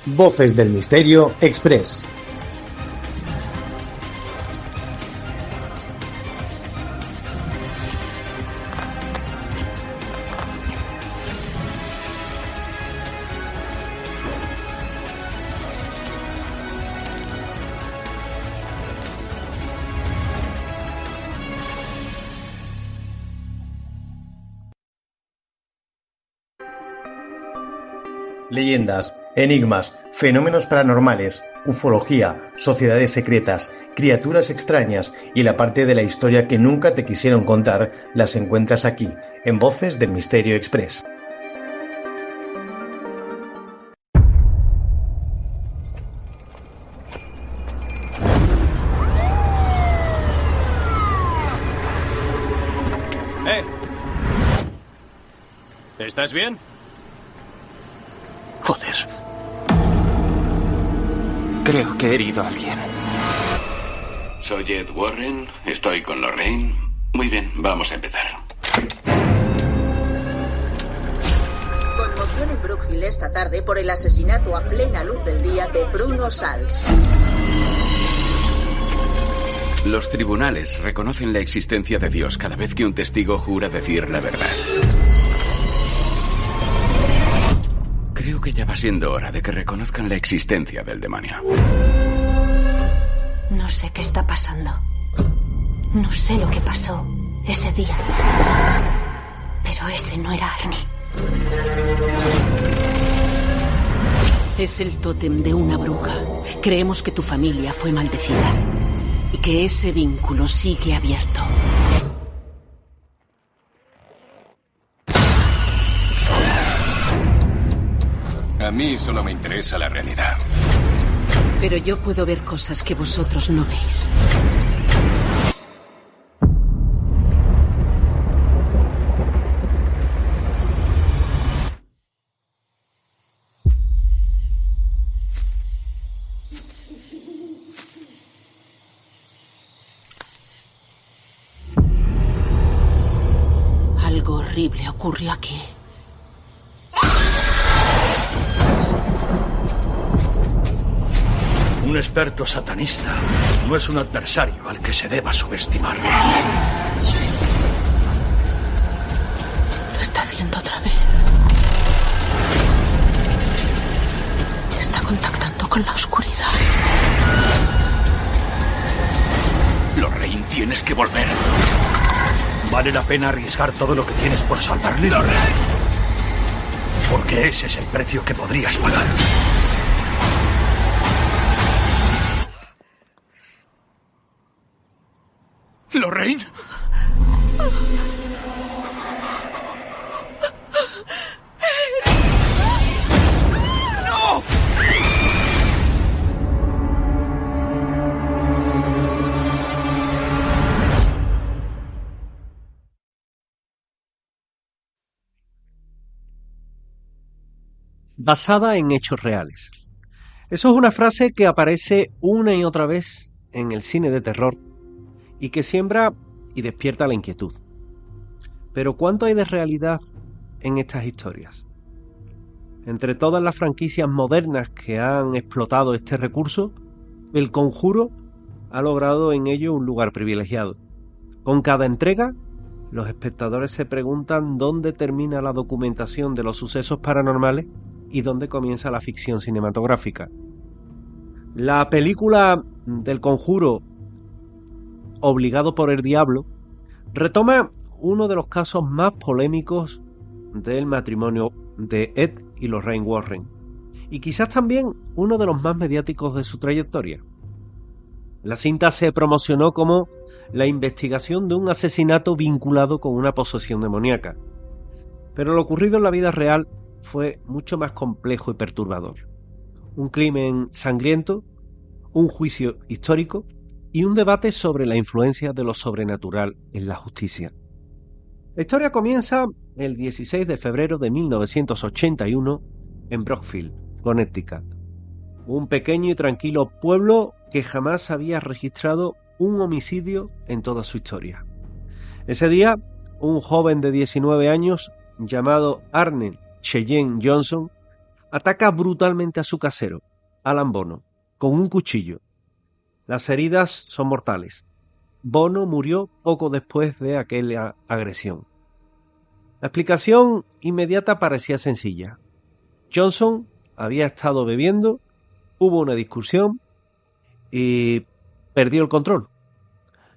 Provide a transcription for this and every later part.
Voces del Misterio Express. Leyendas, enigmas, fenómenos paranormales, ufología, sociedades secretas, criaturas extrañas y la parte de la historia que nunca te quisieron contar las encuentras aquí, en Voces del Misterio Express. ¿Estás bien? Joder. Creo que he herido a alguien. Soy Ed Warren, estoy con Lorraine. Muy bien, vamos a empezar. Conmoción en Brookfield esta tarde por el asesinato a plena luz del día de Bruno Sals. Los tribunales reconocen la existencia de Dios cada vez que un testigo jura decir la verdad. Creo que ya va siendo hora de que reconozcan la existencia del demonio. No sé qué está pasando. No sé lo que pasó ese día. Pero ese no era Arnie. Es el tótem de una bruja. Creemos que tu familia fue maldecida. Y que ese vínculo sigue abierto. A mí solo me interesa la realidad. Pero yo puedo ver cosas que vosotros no veis. Algo horrible ocurrió aquí. Un experto satanista no es un adversario al que se deba subestimar. Lo está haciendo otra vez. Está contactando con la oscuridad. Lorraine, tienes que volver. ¿Vale la pena arriesgar todo lo que tienes por salvarle? Lorraine. Porque ese es el precio que podrías pagar. ¿Lorraine? ¡No! Basada en hechos reales. Eso es una frase que aparece una y otra vez en el cine de terror y que siembra y despierta la inquietud. Pero ¿cuánto hay de realidad en estas historias? Entre todas las franquicias modernas que han explotado este recurso, El Conjuro ha logrado en ello un lugar privilegiado. Con cada entrega, los espectadores se preguntan dónde termina la documentación de los sucesos paranormales y dónde comienza la ficción cinematográfica. La película del Conjuro, Obligado por el Diablo, retoma uno de los casos más polémicos del matrimonio de Ed y Lorraine Warren, y quizás también uno de los más mediáticos de su trayectoria. La cinta se promocionó como la investigación de un asesinato vinculado con una posesión demoníaca, pero lo ocurrido en la vida real fue mucho más complejo y perturbador. Un crimen sangriento, un juicio histórico y un debate sobre la influencia de lo sobrenatural en la justicia. La historia comienza el 16 de febrero de 1981 en Brookfield, Connecticut, un pequeño y tranquilo pueblo que jamás había registrado un homicidio en toda su historia. Ese día, un joven de 19 años llamado Arne Cheyenne Johnson ataca brutalmente a su casero, Alan Bono, con un cuchillo. Las heridas son mortales. Bono murió poco después de aquella agresión. La explicación inmediata parecía sencilla. Johnson había estado bebiendo, hubo una discusión y perdió el control.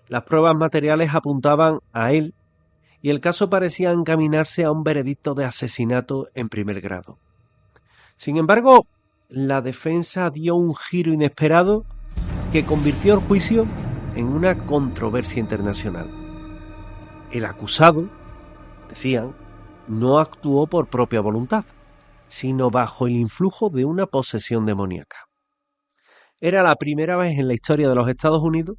Las pruebas materiales apuntaban a él y el caso parecía encaminarse a un veredicto de asesinato en primer grado. Sin embargo, la defensa dio un giro inesperado que convirtió el juicio en una controversia internacional. El acusado, decían, no actuó por propia voluntad, sino bajo el influjo de una posesión demoníaca. Era la primera vez en la historia de los Estados Unidos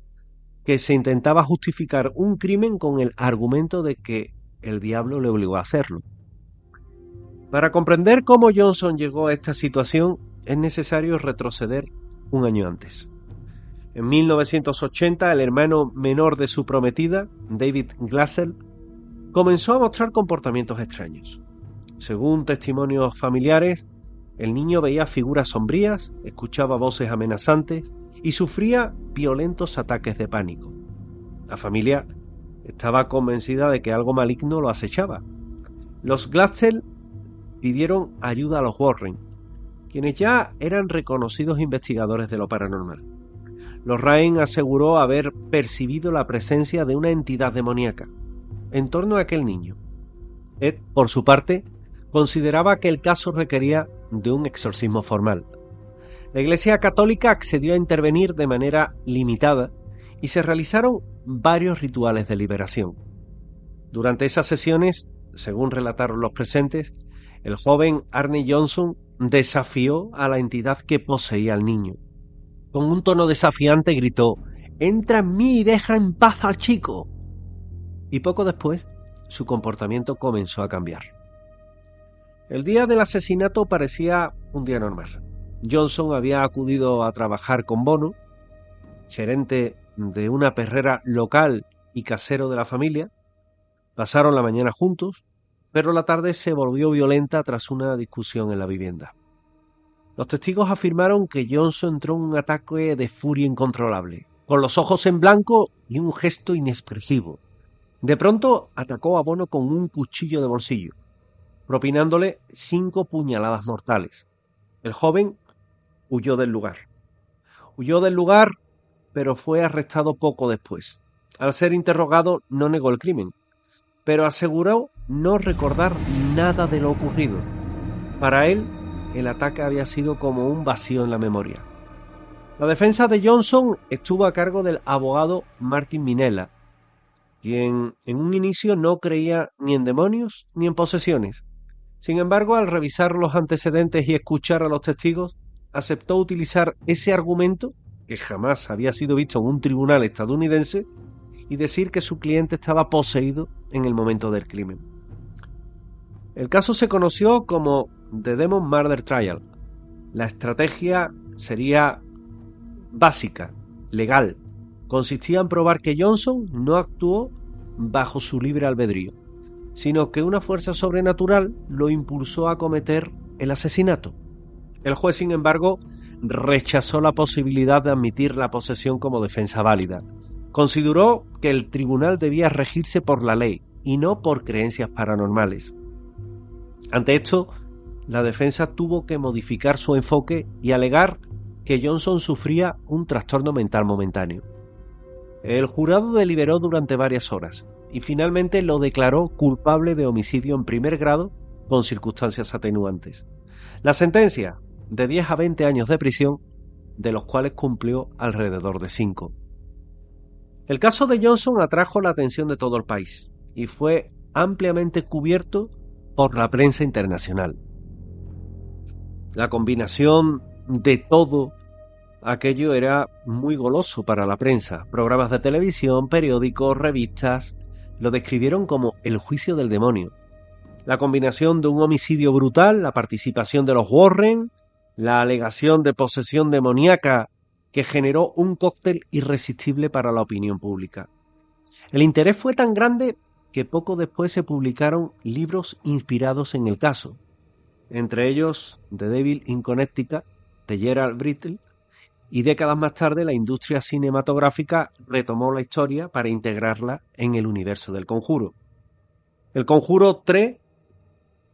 que se intentaba justificar un crimen con el argumento de que el diablo le obligó a hacerlo. Para comprender cómo Johnson llegó a esta situación, es necesario retroceder un año antes. En 1980, el hermano menor de su prometida, David Glassell, comenzó a mostrar comportamientos extraños. Según testimonios familiares, el niño veía figuras sombrías, escuchaba voces amenazantes y sufría violentos ataques de pánico. La familia estaba convencida de que algo maligno lo acechaba. Los Glassell pidieron ayuda a los Warren, quienes ya eran reconocidos investigadores de lo paranormal. Lorraine aseguró haber percibido la presencia de una entidad demoníaca en torno a aquel niño. Ed, por su parte, consideraba que el caso requería de un exorcismo formal. La Iglesia Católica accedió a intervenir de manera limitada y se realizaron varios rituales de liberación. Durante esas sesiones, según relataron los presentes, el joven Arne Johnson desafió a la entidad que poseía al niño. Con un tono desafiante gritó: «¡Entra en mí y deja en paz al chico!». Y poco después, su comportamiento comenzó a cambiar. El día del asesinato parecía un día normal. Johnson había acudido a trabajar con Bono, gerente de una perrera local y casero de la familia. Pasaron la mañana juntos, pero la tarde se volvió violenta tras una discusión en la vivienda. Los testigos afirmaron que Johnson entró en un ataque de furia incontrolable, con los ojos en blanco y un gesto inexpresivo. De pronto atacó a Bono con un cuchillo de bolsillo, propinándole 5 puñaladas mortales. El joven huyó del lugar. Pero fue arrestado poco después. Al ser interrogado no negó el crimen, pero aseguró no recordar nada de lo ocurrido. Para él, el ataque había sido como un vacío en la memoria. La defensa de Johnson estuvo a cargo del abogado Martin Minella, quien en un inicio no creía ni en demonios ni en posesiones. Sin embargo, al revisar los antecedentes y escuchar a los testigos, aceptó utilizar ese argumento, que jamás había sido visto en un tribunal estadounidense, y decir que su cliente estaba poseído en el momento del crimen. El caso se conoció como The Demon Murder Trial. La estrategia sería básica, legal. Consistía en probar que Johnson no actuó bajo su libre albedrío, sino que una fuerza sobrenatural lo impulsó a cometer el asesinato. El juez, sin embargo, rechazó la posibilidad de admitir la posesión como defensa válida. Consideró que el tribunal debía regirse por la ley y no por creencias paranormales. Ante esto, la defensa tuvo que modificar su enfoque y alegar que Johnson sufría un trastorno mental momentáneo. El jurado deliberó durante varias horas y finalmente lo declaró culpable de homicidio en primer grado con circunstancias atenuantes. La sentencia, de 10 a 20 años de prisión, de los cuales cumplió alrededor de 5. El caso de Johnson atrajo la atención de todo el país y fue ampliamente cubierto por la prensa internacional. La combinación de todo aquello era muy goloso para la prensa. Programas de televisión, periódicos, revistas lo describieron como el juicio del demonio. La combinación de un homicidio brutal, la participación de los Warren, la alegación de posesión demoníaca que generó un cóctel irresistible para la opinión pública. El interés fue tan grande que poco después se publicaron libros inspirados en el caso. entre ellos The Devil in Connecticut, de Gerald Brittle, y décadas más tarde la industria cinematográfica retomó la historia para integrarla en el universo del Conjuro. El Conjuro 3,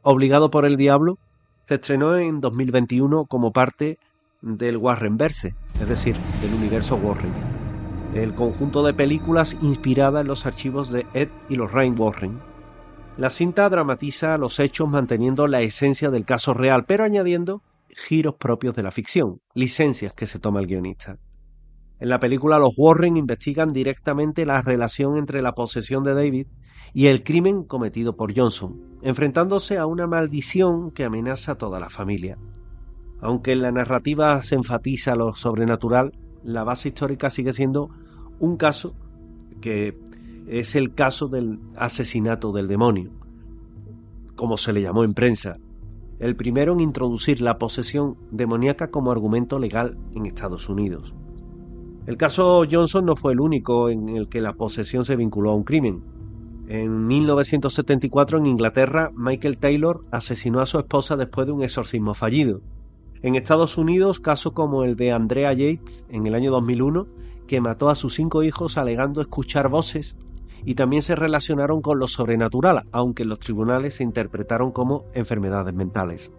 Obligado por el Diablo, se estrenó en 2021 como parte del Warrenverse, es decir, del universo Warren, el conjunto de películas inspiradas en los archivos de Ed y Lorraine Warren. La cinta dramatiza los hechos manteniendo la esencia del caso real, pero añadiendo giros propios de la ficción, licencias que se toma el guionista. En la película los Warren investigan directamente la relación entre la posesión de David y el crimen cometido por Johnson, enfrentándose a una maldición que amenaza a toda la familia. Aunque en la narrativa se enfatiza lo sobrenatural, la base histórica sigue siendo un caso que es el caso del asesinato del demonio, como se le llamó en prensa, el primero en introducir la posesión demoníaca como argumento legal en Estados Unidos. El caso Johnson no fue el único en el que la posesión se vinculó a un crimen. En 1974 en Inglaterra, Michael Taylor asesinó a su esposa después de un exorcismo fallido. En Estados Unidos, casos como el de Andrea Yates en el año 2001, que mató a sus 5 hijos alegando escuchar voces, y también se relacionaron con lo sobrenatural, aunque en los tribunales se interpretaron como enfermedades mentales.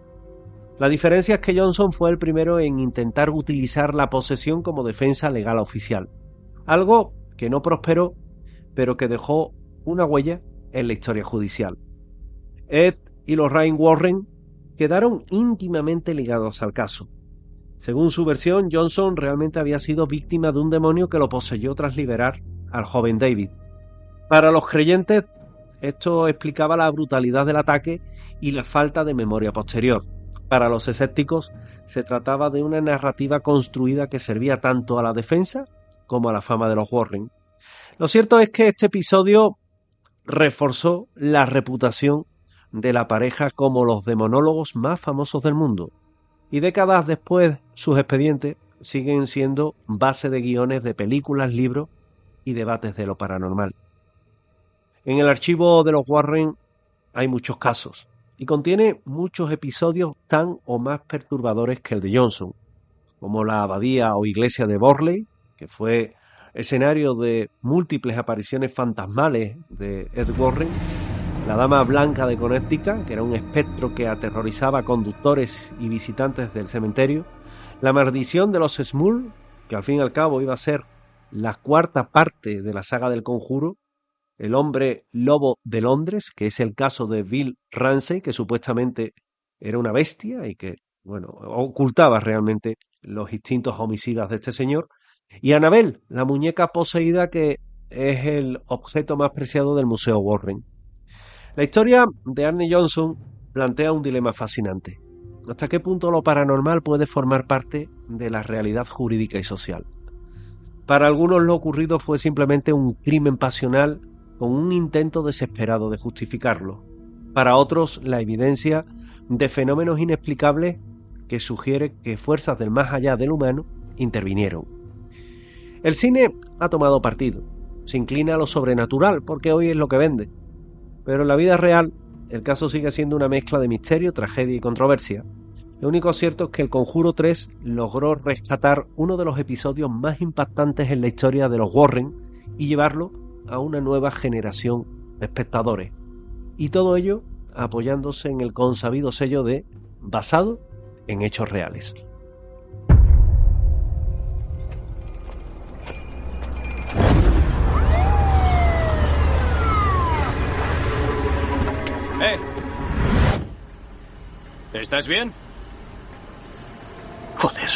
La diferencia es que Johnson fue el primero en intentar utilizar la posesión como defensa legal oficial, algo que no prosperó, pero que dejó una huella en la historia judicial. Ed y Lorraine Warren quedaron íntimamente ligados al caso. Según su versión, Johnson realmente había sido víctima de un demonio que lo poseyó tras liberar al joven David. Para los creyentes, esto explicaba la brutalidad del ataque y la falta de memoria posterior. Para los escépticos, se trataba de una narrativa construida que servía tanto a la defensa como a la fama de los Warren. Lo cierto es que este episodio reforzó la reputación de la pareja como los demonólogos más famosos del mundo, y décadas después sus expedientes siguen siendo base de guiones de películas, libros y debates de lo paranormal. En el archivo de los Warren hay muchos casos y contiene muchos episodios tan o más perturbadores que el de Johnson, como la abadía o iglesia de Borley, que fue escenario de múltiples apariciones fantasmales de Ed Warren, la Dama Blanca de Connecticut, que era un espectro que aterrorizaba a conductores y visitantes del cementerio, la maldición de los Smule, que al fin y al cabo iba a ser la 4ª parte de la saga del Conjuro, el hombre lobo de Londres, que es el caso de Bill Ramsey, que supuestamente era una bestia y que, ocultaba realmente los instintos homicidas de este señor, y Annabelle, la muñeca poseída que es el objeto más preciado del Museo Warren. La historia de Arne Johnson plantea un dilema fascinante. ¿Hasta qué punto lo paranormal puede formar parte de la realidad jurídica y social? Para algunos lo ocurrido fue simplemente un crimen pasional con un intento desesperado de justificarlo. Para otros, la evidencia de fenómenos inexplicables que sugiere que fuerzas del más allá del humano intervinieron. El cine ha tomado partido, se inclina a lo sobrenatural porque hoy es lo que vende. Pero en la vida real, el caso sigue siendo una mezcla de misterio, tragedia y controversia. Lo único cierto es que El Conjuro 3 logró rescatar uno de los episodios más impactantes en la historia de los Warren y llevarlo a una nueva generación de espectadores. Y todo ello apoyándose en el consabido sello de basado en hechos reales. ¿Estás bien? Joder.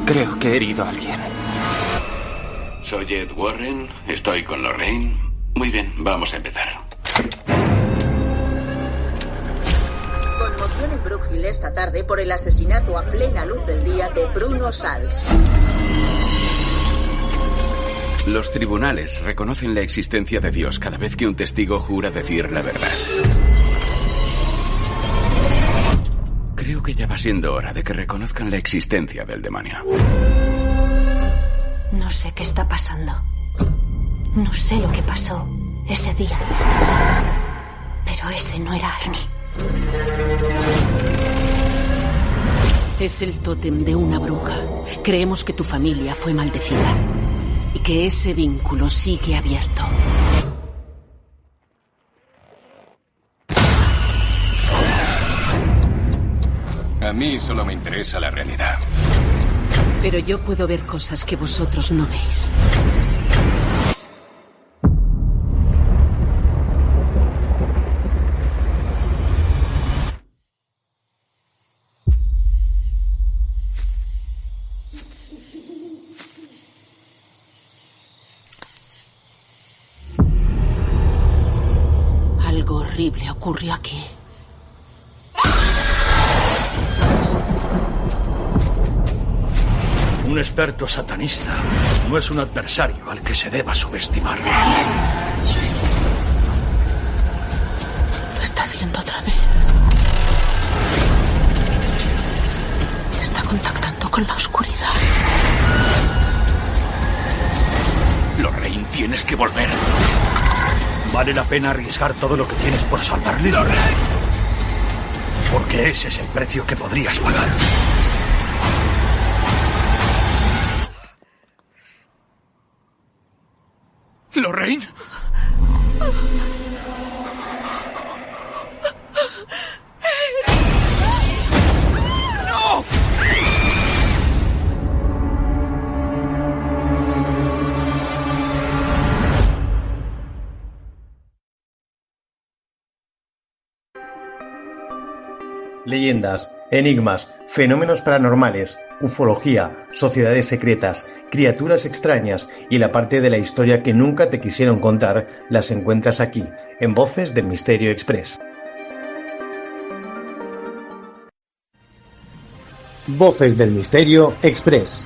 Creo que he herido a alguien. Soy Ed Warren, estoy con Lorraine. Muy bien, vamos a empezar. Conmoción en Brookfield esta tarde por el asesinato a plena luz del día de Bruno Sals. Los tribunales reconocen la existencia de Dios cada vez que un testigo jura decir la verdad. Creo que ya va siendo hora de que reconozcan la existencia del demonio. No sé qué está pasando. No sé lo que pasó ese día. Pero ese no era Arnie. Es el tótem de una bruja. Creemos que tu familia fue maldecida y que ese vínculo sigue abierto. A mí solo me interesa la realidad. Pero yo puedo ver cosas que vosotros no veis. Algo horrible ocurrió aquí. Un experto satanista no es un adversario al que se deba subestimar. Lo está haciendo otra vez. Está contactando con la oscuridad. Lorraine, tienes que volver. ¿Vale la pena arriesgar todo lo que tienes por salvarle? Lorraine. Porque ese es el precio que podrías pagar. ¿Lorraine? ¡No! Leyendas, enigmas, fenómenos paranormales, ufología, sociedades secretas, criaturas extrañas y la parte de la historia que nunca te quisieron contar las encuentras aquí, en Voces del Misterio Express. Voces del Misterio Express.